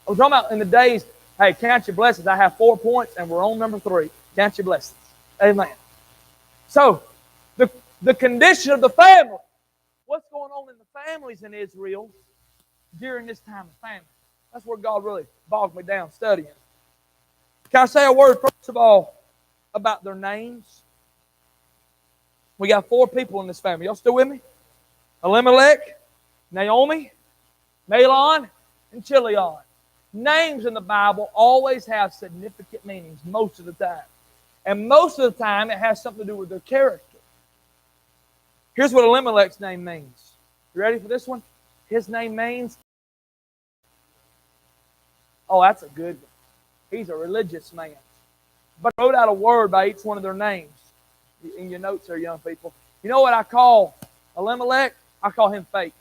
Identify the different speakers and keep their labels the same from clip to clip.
Speaker 1: I'm talking about in the days, hey, count your blessings. I have 4 points and we're on number 3. Count your blessings. Amen. So, the condition of the family. What's going on in the families in Israel during this time of famine? That's where God really bogged me down studying. Can I say a word, first of all, about their names? We got 4 people in this family. Y'all still with me? Elimelech, Naomi, Mahlon, and Chilion. Names in the Bible always have significant meanings most of the time. And most of the time, it has something to do with their character. Here's what Elimelech's name means. You ready for this one? His name means, oh, that's a good one. He's a religious man. But I wrote out a word by each one of their names in your notes there, young people. You know what I call Elimelech? I call him fake.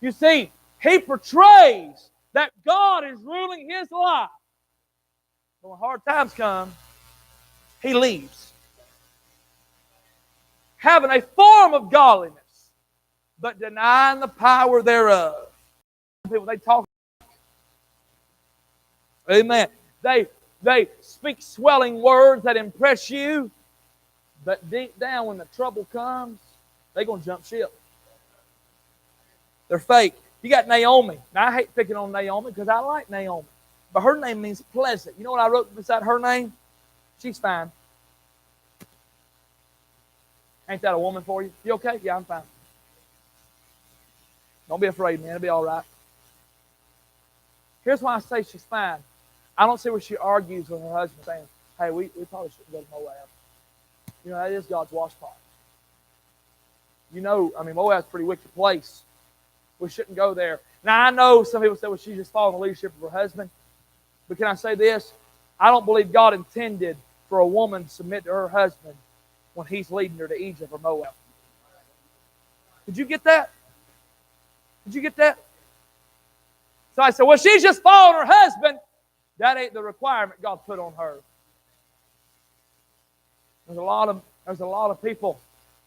Speaker 1: You see, he portrays that God is ruling his life. But when hard times come, he leaves. Having a form of godliness, but denying the power thereof. People, they talk. Amen. They speak swelling words that impress you, but deep down when the trouble comes, they're going to jump ship. They're fake. You got Naomi. Now, I hate picking on Naomi because I like Naomi. But her name means pleasant. You know what I wrote beside her name? She's fine. Ain't that a woman for you? You okay? Yeah, I'm fine. Don't be afraid, man. It'll be all right. Here's why I say she's fine. I don't see where she argues with her husband saying, hey, we probably shouldn't go to Moab. You know, that is God's wash pot. You know, I mean, Moab's a pretty wicked place. We shouldn't go there. Now, I know some people say, well, she's just following the leadership of her husband. But can I say this? I don't believe God intended for a woman to submit to her husband when he's leading her to Egypt or Moab. Did you get that? Did you get that? So I said, well, she's just following her husband. That ain't the requirement God put on her. There's a lot of people,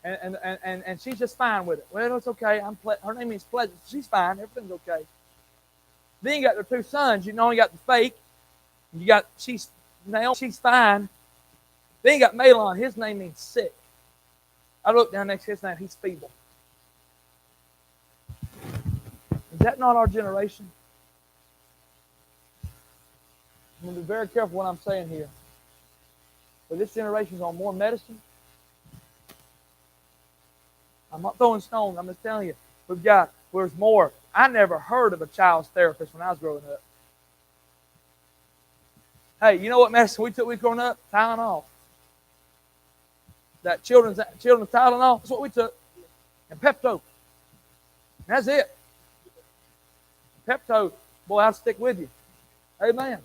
Speaker 1: and she's just fine with it. Well, it's okay. Her name means pleasant. She's fine. Everything's okay. Then you got their 2 sons. You know, you got the fake. You got Naomi. She's fine. Then you got Mahlon. His name means sick. I look down next to his name. He's feeble. Is that not our generation? I'm going to be very careful what I'm saying here. But this generation's on more medicine. I'm not throwing stones. I'm just telling you. There's more. I never heard of a child's therapist when I was growing up. Hey, you know what medicine we took when we were growing up? Tylenol. That children's Tylenol, that's what we took. And Pepto. That's it. Pepto, boy, I'll stick with you. Amen.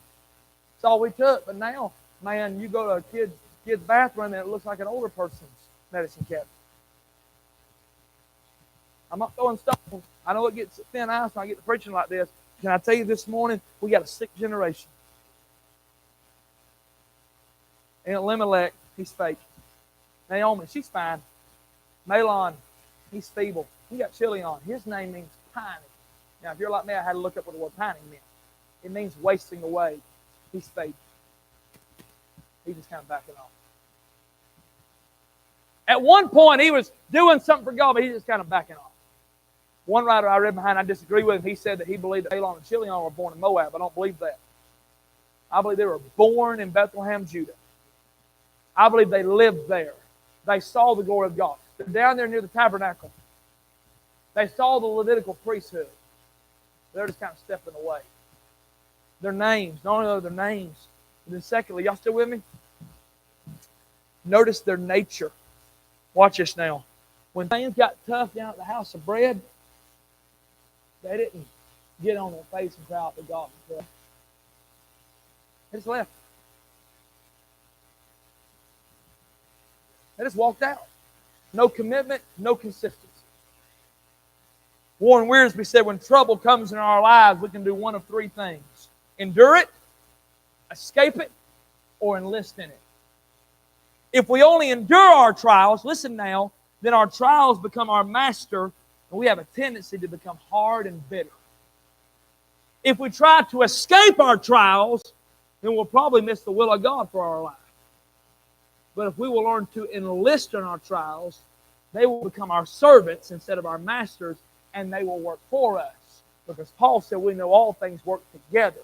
Speaker 1: That's all we took. But now, man, you go to a kid's bathroom and it looks like an older person's medicine cabinet. I'm not throwing stuff. I know it gets thin ice when I get to preaching like this. Can I tell you this morning, we got a sick generation. And Elimelech, he's fake. Naomi, she's fine. Mahlon, he's feeble. You got Chilion. His name means pining. Now, if you're like me, I had to look up what the word pining meant. It means wasting away. He's fake. He's just kind of backing off. At one point, he was doing something for God, but he's just kind of backing off. One writer I read behind, I disagree with him. He said that he believed that Mahlon and Chilion were born in Moab. I don't believe that. I believe they were born in Bethlehem, Judah. I believe they lived there. They saw the glory of God. They're down there near the tabernacle. They saw the Levitical priesthood. They're just kind of stepping away. Their names, not only are their names, but then secondly, y'all still with me? Notice their nature. Watch this now. When things got tough down at the house of bread, they didn't get on their face and cry out to God. They just left. They just walked out. No commitment, no consistency. Warren Wiersbe said, when trouble comes in our lives, we can do one of 3 things. Endure it, escape it, or enlist in it. If we only endure our trials, listen now, then our trials become our master, and we have a tendency to become hard and bitter. If we try to escape our trials, then we'll probably miss the will of God for our life. But if we will learn to enlist in our trials, they will become our servants instead of our masters, and they will work for us. Because Paul said we know all things work together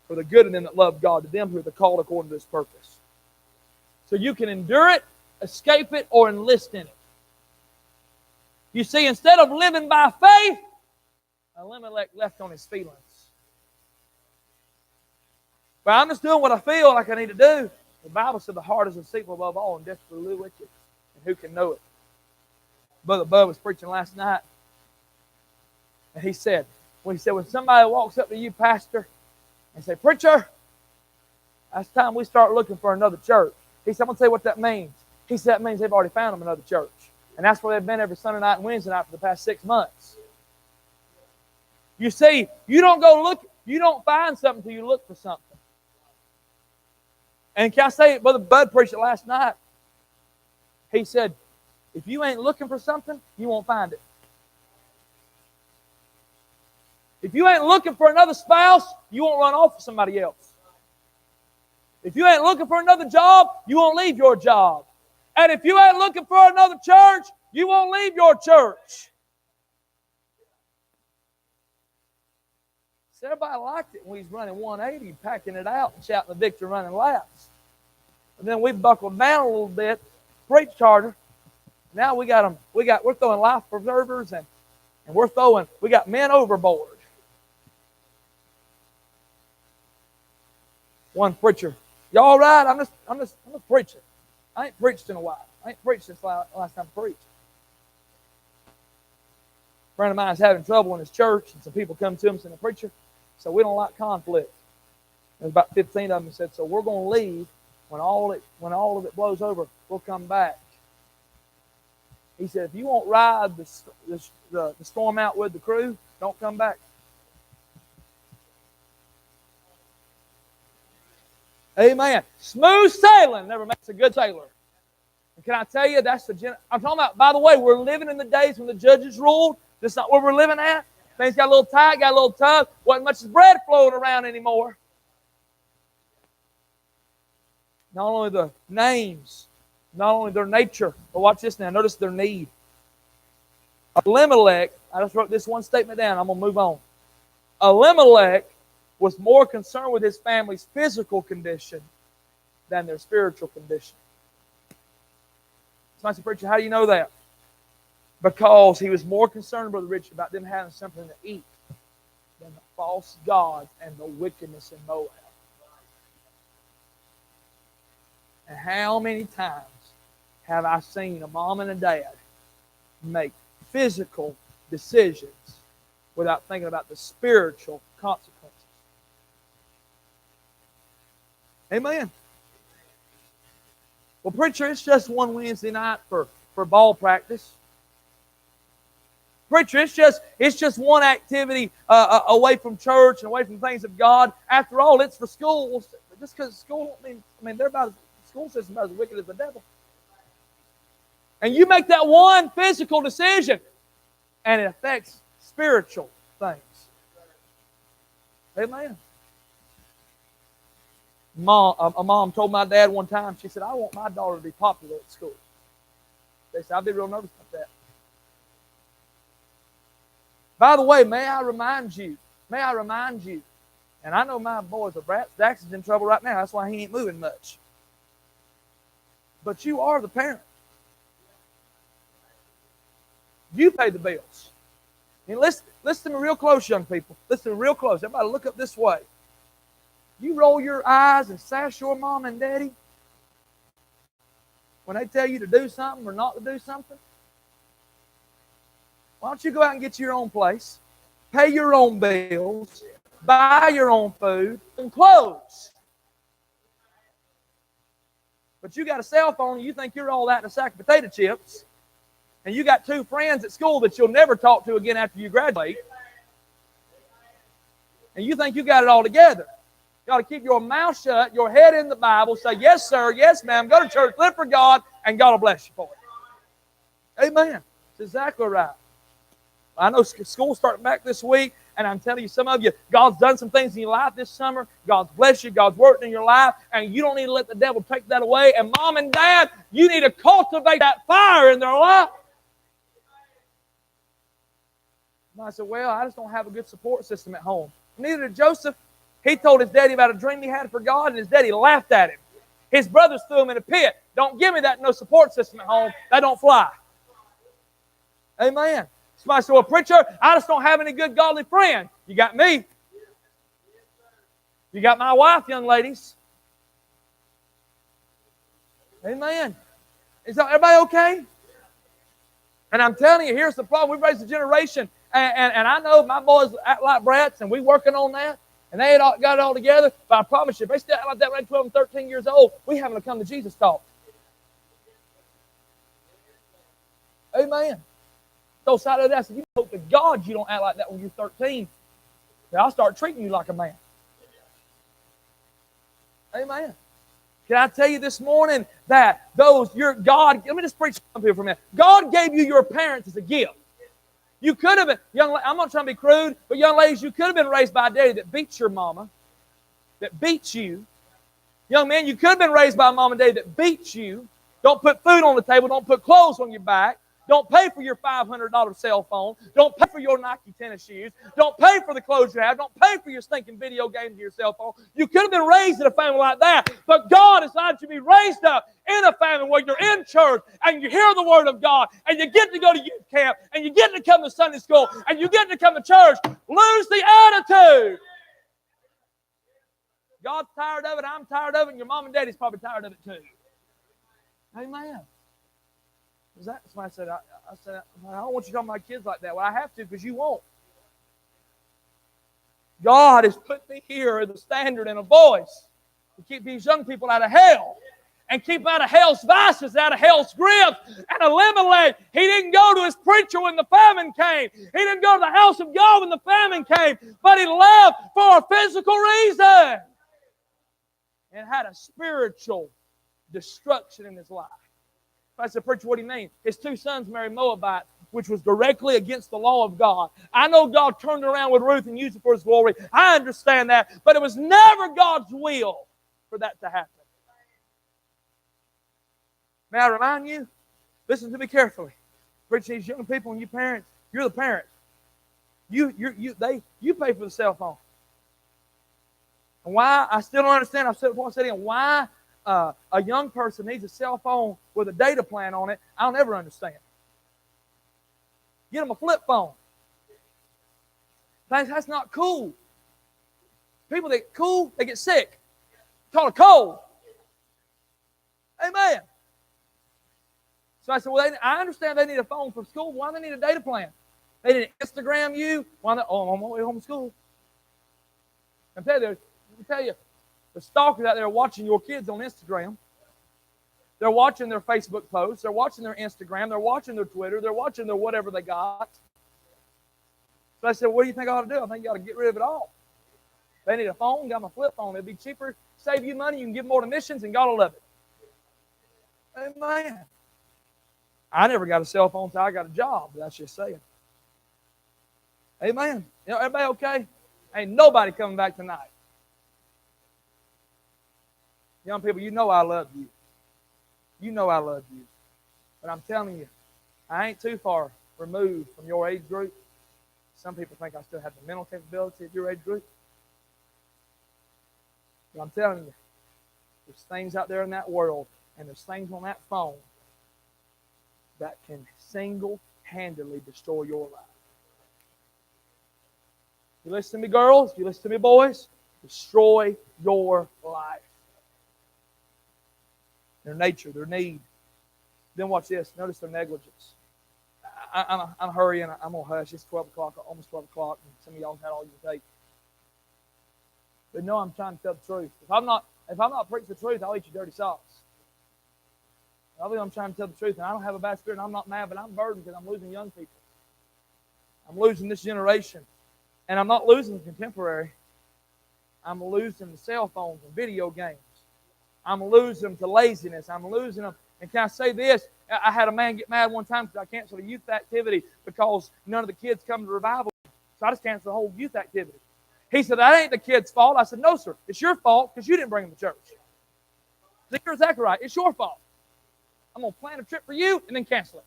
Speaker 1: for the good of them that love God, to them who are called according to His purpose. So you can endure it, escape it, or enlist in it. You see, instead of living by faith, Elimelech left on his feelings. But I'm just doing what I feel like I need to do. The Bible said the heart is deceitful above all and desperately wicked. And who can know it? Brother Bud was preaching last night. And he said, when somebody walks up to you, pastor, and say, preacher, that's time we start looking for another church. He said, I'm going to tell you what that means. He said, that means they've already found them another church. And that's where they've been every Sunday night and Wednesday night for the past 6 months. You see, you don't find something until you look for something. And can I say, Brother Bud preached it last night. He said, if you ain't looking for something, you won't find it. If you ain't looking for another spouse, you won't run off with somebody else. If you ain't looking for another job, you won't leave your job. And if you ain't looking for another church, you won't leave your church. So everybody liked it when he's running 180, packing it out and shouting the victory, running laps. And then we buckled down a little bit, preached harder. Now we're throwing life preservers and we got men overboard. One preacher, y'all all right? I'm just preaching. I ain't preached in a while. I ain't preached since last time I preached. A friend of mine is having trouble in his church, and some people come to him and say, preacher, so we don't like conflict. There's about 15 of them said, so we're going to leave. When all of it blows over, we'll come back. He said, if you won't ride the storm out with the crew, don't come back. Amen. Smooth sailing never makes a good sailor. And can I tell you, I'm talking about, by the way, we're living in the days when the judges ruled. That's not where we're living at. Things got a little tight, got a little tough. Wasn't much bread flowing around anymore. Not only the names, not only their nature, but watch this now. Notice their need. Elimelech, I just wrote this one statement down. I'm going to move on. Elimelech was more concerned with his family's physical condition than their spiritual condition. Somebody said, preacher, how do you know that? Because he was more concerned, Brother Richard, about them having something to eat than the false gods and the wickedness in Moab. And how many times have I seen a mom and a dad make physical decisions without thinking about the spiritual consequences? Amen. Well, preacher, it's just one Wednesday night for ball practice. Preacher, it's just one activity away from church and away from things of God. After all, it's for schools. Just because school don't mean they're about the school system about as wicked as the devil. And you make that one physical decision, and it affects spiritual things. Amen. A mom told my dad one time, she said, I want my daughter to be popular at school. They said, I'd be real nervous about that. By the way, may I remind you, and I know my boys are brats. Dax is in trouble right now. That's why he ain't moving much. But you are the parent. You pay the bills. And listen to me real close, young people. Listen to me real close. Everybody look up this way. You roll your eyes and sass your mom and daddy when they tell you to do something or not to do something. Why don't you go out and get your own place, pay your own bills, buy your own food and clothes? But you got a cell phone and you think you're all that in a sack of potato chips, and you got 2 friends at school that you'll never talk to again after you graduate, and you think you got it all together. You got to keep your mouth shut, your head in the Bible, say, yes, sir, yes, ma'am, go to church, live for God, and God will bless you for it. Amen. That's exactly right. I know school's starting back this week, And I'm telling you, some of you, God's done some things in your life this summer. God's blessed you. God's worked in your life. And you don't need to let the devil take that away. And mom and dad, you need to cultivate that fire in their life. And I said, well, I just don't have a good support system at home. Neither did Joseph. He told his daddy about a dream he had for God, and his daddy laughed at him. His brothers threw him in a pit. Don't give me that no support system at home. That don't fly. Amen. Somebody said, well, preacher, I just don't have any good godly friends. You got me. You got my wife, young ladies. Amen. Is everybody okay? And I'm telling you, here's the problem. We've raised a generation, and I know my boys act like brats, and we're working on that. And they ain't got it all together. But I promise you, if they still act like that when they're 12 and 13 years old, we haven't come to Jesus talk. Amen. So side of that, I said, you hope to God you don't act like that when you're 13. Then I'll start treating you like a man. Amen. Can I tell you this morning that your God, let me just preach something here for a minute. God gave you your parents as a gift. You could have been, I'm not trying to be crude, but young ladies, you could have been raised by a daddy that beats your mama, that beats you. Young men, you could have been raised by a mom and daddy that beats you. Don't put food on the table. Don't put clothes on your back. Don't pay for your $500 cell phone. Don't pay for your Nike tennis shoes. Don't pay for the clothes you have. Don't pay for your stinking video games and your cell phone. You could have been raised in a family like that, but God has allowed you to be raised up in a family where you're in church and you hear the Word of God and you get to go to youth camp and you get to come to Sunday school and you get to come to church. Lose the attitude. God's tired of it. I'm tired of it. And your mom and daddy's probably tired of it too. Amen. Somebody said, I don't want you talking to my kids like that. Well, I have to because you won't. God has put me here as a standard and a voice to keep these young people out of hell and keep them out of hell's vices, out of hell's grip. And Elimelech, he didn't go to his preacher when the famine came. He didn't go to the house of God when the famine came, but he left for a physical reason and had a spiritual destruction in his life. I said, preacher, what do you mean? His two sons married Moabite, which was directly against the law of God. I know God turned around with Ruth and used it for His glory. I understand that. But it was never God's will for that to happen. May I remind you? Listen to me carefully. Preacher, these young people and you parents, you're the parents. You pay for the cell phone. And why? I still don't understand. I've said it before, I said it again. Why a young person needs a cell phone with a data plan on it, I'll never understand. Get them a flip phone. That's not cool. People that cool, they get sick. It's called a cold. Amen. So I said, well, I understand they need a phone for school. Why do they need a data plan? They need to Instagram you. Why not? Oh, I'm on my way home from school. I tell you, the stalkers out there watching your kids on Instagram. They're watching their Facebook posts. They're watching their Instagram. They're watching their Twitter. They're watching their whatever they got. So I said, what do you think I ought to do? I think you ought to get rid of it all. They need a phone. Got my flip phone. It'd be cheaper. Save you money. You can give more to missions, and God will love it. Amen. I never got a cell phone until I got a job. That's just saying. Amen. You know, everybody okay? Ain't nobody coming back tonight. Young people, you know I love you. You know I love you. But I'm telling you, I ain't too far removed from your age group. Some people think I still have the mental capability of your age group. But I'm telling you, there's things out there in that world, and there's things on that phone that can single-handedly destroy your life. You listen to me, girls? You listen to me, boys? Destroy your life. Their nature, their need. Then watch this. Notice their negligence. I'm hurrying. I'm going to hush. It's 12 o'clock, almost 12 o'clock, and some of y'all had all you can take. But no, I'm trying to tell the truth. If I'm not preaching the truth, I'll eat your dirty socks. I believe I'm trying to tell the truth, and I don't have a bad spirit, and I'm not mad, but I'm burdened because I'm losing young people. I'm losing this generation. And I'm not losing the contemporary. I'm losing the cell phones and video games. I'm losing them to laziness. I'm losing them. And can I say this? I had a man get mad one time because I canceled a youth activity because none of the kids come to revival. So I just canceled the whole youth activity. He said, that ain't the kid's fault. I said, no, sir. It's your fault because you didn't bring him to church. I said, you're exactly right. It's your fault. I'm going to plan a trip for you and then cancel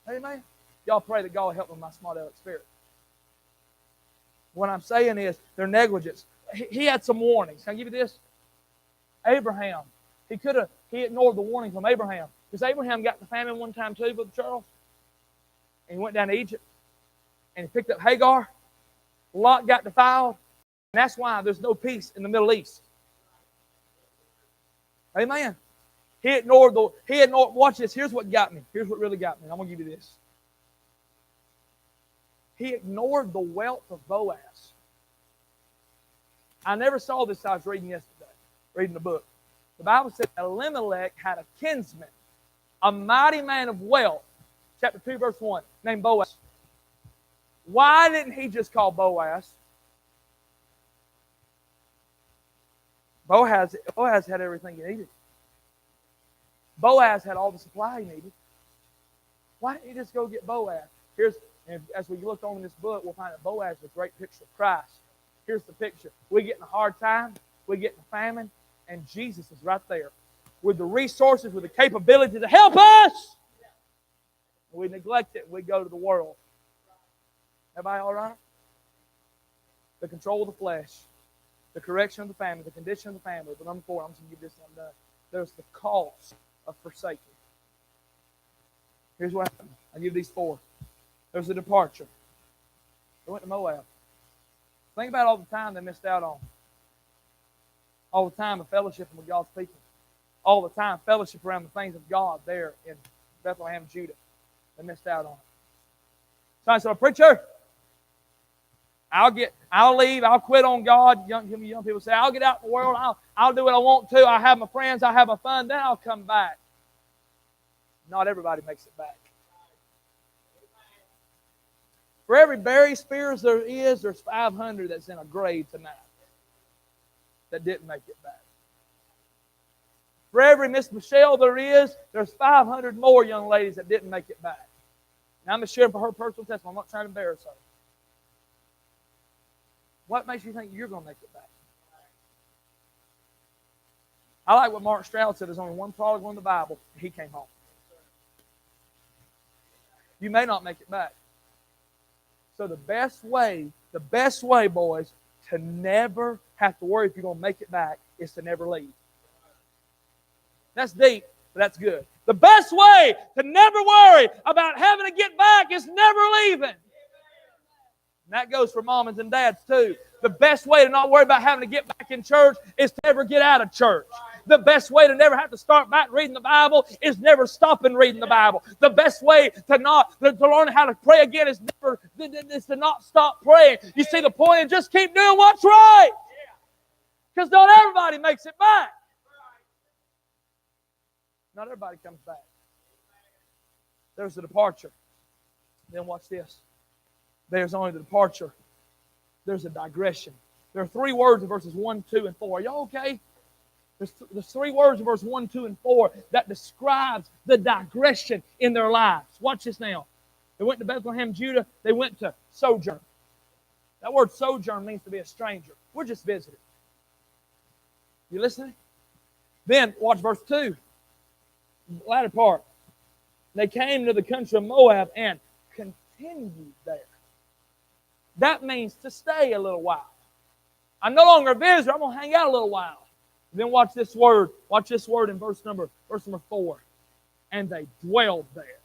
Speaker 1: it. Amen? Y'all pray that God will help with my smart aleck spirit. What I'm saying is their negligence. He had some warnings. Can I give you this? Abraham. He ignored the warning from Abraham. Because Abraham got the famine one time too, Brother Charles. And he went down to Egypt. And he picked up Hagar. Lot got defiled. And that's why there's no peace in the Middle East. Amen. Watch this. Here's what got me. Here's what really got me. I'm going to give you this. He ignored the wealth of Boaz. I never saw this. I was reading yesterday, reading the book. The Bible said Elimelech had a kinsman, a mighty man of wealth, chapter 2, verse 1, named Boaz. Why didn't he just call Boaz? Boaz had everything he needed. Boaz had all the supply he needed. Why didn't he just go get Boaz? And as we look on in this book, we'll find that Boaz is a great picture of Christ. Here's the picture. We get in a hard time, we get in a famine, and Jesus is right there with the resources, with the capability to help us. We neglect it, we go to the world. Everybody all right? The control of the flesh, the correction of the family, the condition of the family. But number 4, I'm just going to give this one done. There's the cost of forsaking. Here's what happened. I'll give these 4. There's a departure. They went to Moab. Think about all the time they missed out on. All the time of fellowship with God's people. All the time fellowship around the things of God there in Bethlehem, Judah. They missed out on it. So I said, preacher, I'll leave, I'll quit on God. Young people say, I'll get out in the world, I'll do what I want to, I'll have my friends, I'll have my fun, then I'll come back. Not everybody makes it back. For every Barry Spears there is, there's 500 that's in a grave tonight that didn't make it back. For every Miss Michelle there is, there's 500 more young ladies that didn't make it back. Now I'm just sharing for her personal testimony. I'm not trying to embarrass her. What makes you think you're going to make it back? I like what Mark Stroud said. There's only one prodigal in the Bible, and he came home. You may not make it back. So the best way, boys, to never have to worry if you're going to make it back is to never leave. That's deep, but that's good. The best way to never worry about having to get back is never leaving. And that goes for mamas and dads too. The best way to not worry about having to get back in church is to never get out of church. The best way to never have to start back reading the Bible is never stopping reading the Bible. The best way to learn how to pray again is to not stop praying. You see the point? And just keep doing what's right. Because not everybody makes it back. Not everybody comes back. There's a departure. Then watch this. There's only the departure. There's a digression. There are 3 words in verses 1, 2, and 4. Are y'all okay? There's 3 words in verse 1, 2, and 4 that describes the digression in their lives. Watch this now. They went to Bethlehem, Judah. They went to sojourn. That word sojourn means to be a stranger. We're just visiting. You listening? Then watch verse 2. The latter part. They came to the country of Moab and continued there. That means to stay a little while. I'm no longer a visitor. I'm going to hang out a little while. Then watch this word. Watch this word in verse number 4. And they dwelled there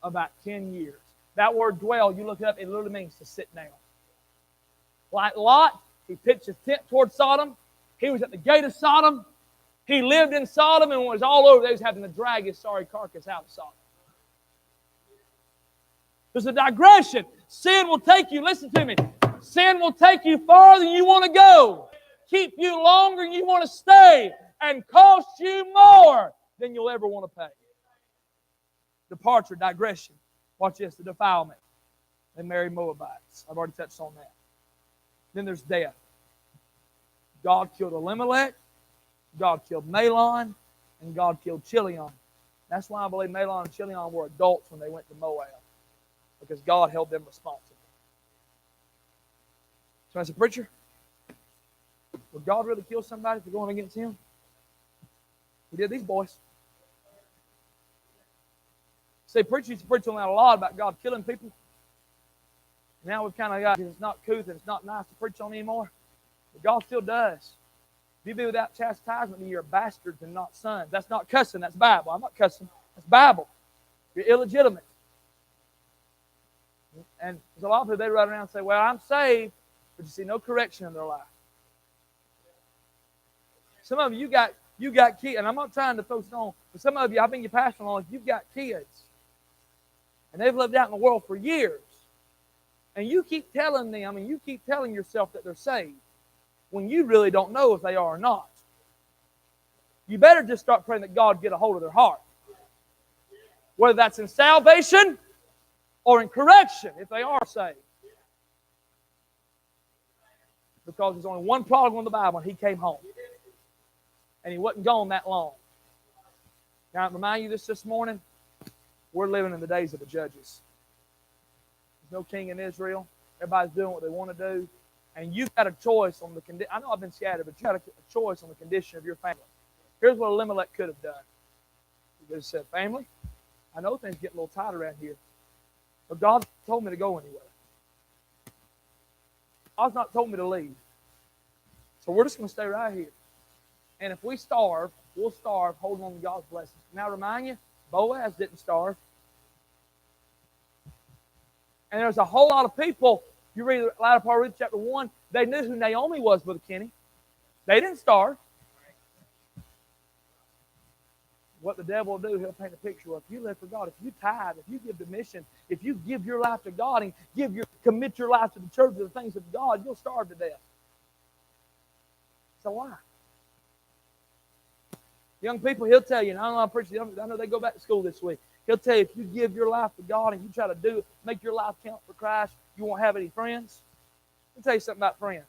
Speaker 1: about 10 years. That word dwell, you look it up, it literally means to sit down. Like Lot, he pitched his tent towards Sodom. He was at the gate of Sodom. He lived in Sodom, and when it was all over, they was having to drag his sorry carcass out of Sodom. There's a digression. Sin will take you, listen to me, sin will take you farther than you want to go, keep you longer than you want to stay, and cost you more than you'll ever want to pay. Departure, digression. Watch this, the defilement. They married Moabites. I've already touched on that. Then there's death. God killed Elimelech, God killed Mahlon, and God killed Chilion. That's why I believe Mahlon and Chilion were adults when they went to Moab. because God held them responsible. So as a preacher, would God really kill somebody for going against Him? He did these boys. See, preachers used to preach on that a lot about God killing people. Now we've kind of got, it's not couth and it's not nice to preach on anymore. But God still does. If you be without chastisement, then you're bastards and not sons. That's not cussing, that's Bible. I'm not cussing, that's Bible. You're illegitimate. And there's a lot of people, they run around and say, well, I'm saved, but you see no correction in their life. Some of you got kids, and I'm not trying to throw stone, but some of you, I've been your pastor long, you've got kids. And they've lived out in the world for years. And you keep telling them, and you keep telling yourself that they're saved, when you really don't know if they are or not. You better just start praying that God get a hold of their heart. Whether that's in salvation or in correction, if they are saved. Because there's only one prodigal in the Bible, and he came home. And he wasn't gone that long. Now, I remind you this morning, we're living in the days of the judges. There's no king in Israel. Everybody's doing what they want to do. And you've got a choice on the condition. I know I've been scattered, but you've got a choice on the condition of your family. Here's what Elimelech could have done. He could have said, family, I know things get a little tight around here, but God told me to go anywhere. God's not told me to leave. So we're just going to stay right here. And if we starve, we'll starve holding on to God's blessings. Now, remind you, Boaz didn't starve. And there's a whole lot of people, you read the latter part of Ruth chapter 1, they knew who Naomi was, Brother Kenny. They didn't starve. What the devil will do, he'll paint a picture of. If you live for God, if you tithe, if you give the mission, if you give your life to God and commit your life to the church, to the things of God, you'll starve to death. It's a lie. Young people, he'll tell you, and I know they go back to school this week. He'll tell you, if you give your life to God and you try to make your life count for Christ, you won't have any friends. Let me tell you something about friends.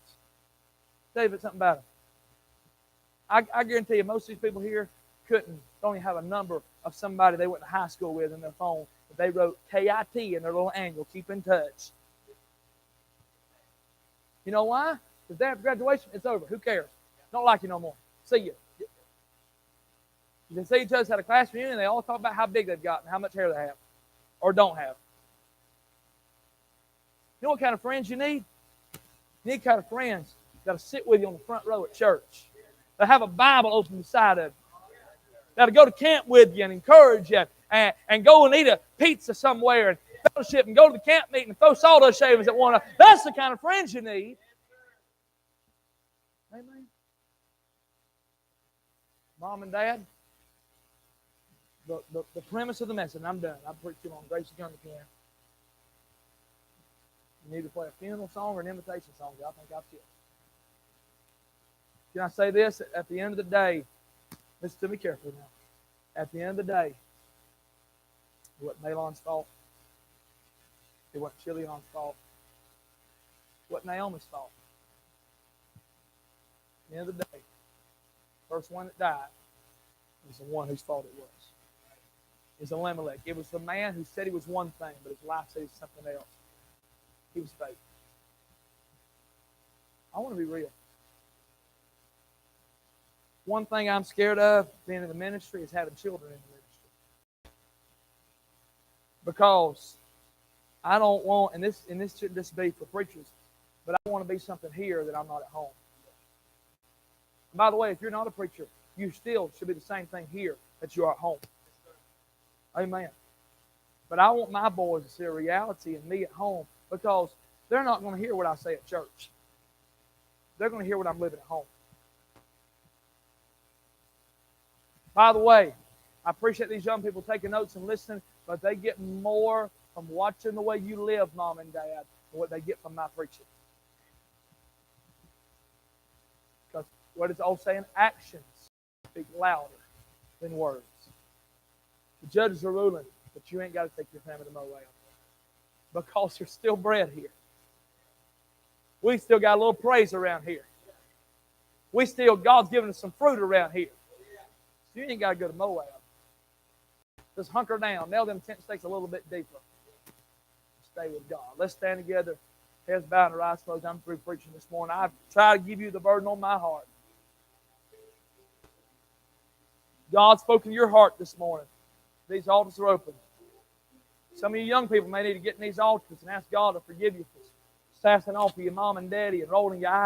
Speaker 1: I'll tell you something about them. I guarantee you, most of these people here don't even have a number of somebody they went to high school with in their phone, but they wrote KIT in their little annual, keep in touch. You know why? Because after graduation, it's over. Who cares? Don't like you no more. See you. You can see each other's had a class reunion, and they all talk about how big they've got and how much hair they have or don't have. You know what kind of friends you need? You need kind of friends that'll sit with you on the front row at church. They'll have a Bible open beside of you. That'll go to camp with you and encourage you and go and eat a pizza somewhere and fellowship and go to the camp meeting and throw sawdust shavings at one another. That's the kind of friends you need. Amen. Mom and Dad, the premise of the message, and I'm done. I've preached too long. Grace, you come to piano. You need to play a funeral song or an invitation song. I think I've killed. Can I say this? At the end of the day, listen to me carefully now. At the end of the day, it wasn't Mahlon's fault. It wasn't Chilion's fault. It wasn't Naomi's fault. At the end of the day, the first one that died was the one whose fault it was. It was Elimelech. It was the man who said he was one thing, but his life said he was something else. He was faithful. I want to be real. One thing I'm scared of being in the ministry is having children in the ministry. Because I don't want, and this shouldn't just be for preachers, but I want to be something here that I'm not at home. And by the way, if you're not a preacher, you still should be the same thing here that you are at home. Amen. But I want my boys to see a reality in me at home, because they're not going to hear what I say at church. They're going to hear what I'm living at home. By the way, I appreciate these young people taking notes and listening, but they get more from watching the way you live, Mom and Dad, than what they get from my preaching. Because what is the old saying? Actions speak louder than words. The judges are ruling, but you ain't got to take your family to Moab, because there's still bread here. We still got a little praise around here. God's giving us some fruit around here. So you ain't got to go to Moab. Just hunker down. Nail them tent stakes a little bit deeper. stay with God. Let's stand together, heads bowed and our eyes closed. I'm through preaching this morning. I've tried to give you the burden on my heart. God's spoken to your heart this morning. These altars are open. Some of you young people may need to get in these altars and ask God to forgive you for passing off of your mom and daddy and rolling your eyes.